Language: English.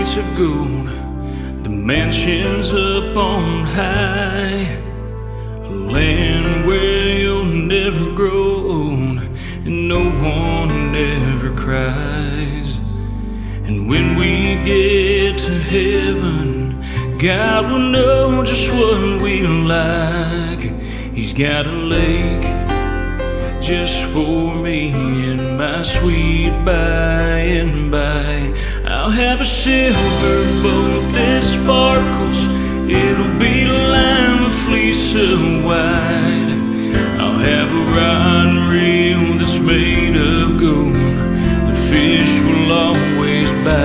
streets of gold, the mansions up on high, a land where you'll never grow old and no one ever cries. And when we get to heaven, God will know just what we like. He's got a lake just for me and my sweet by and by. I'll have a silver boat that sparkles, it'll be lined with fleece of white. I'll have a rod and reel that's made of gold, the fish will always bite.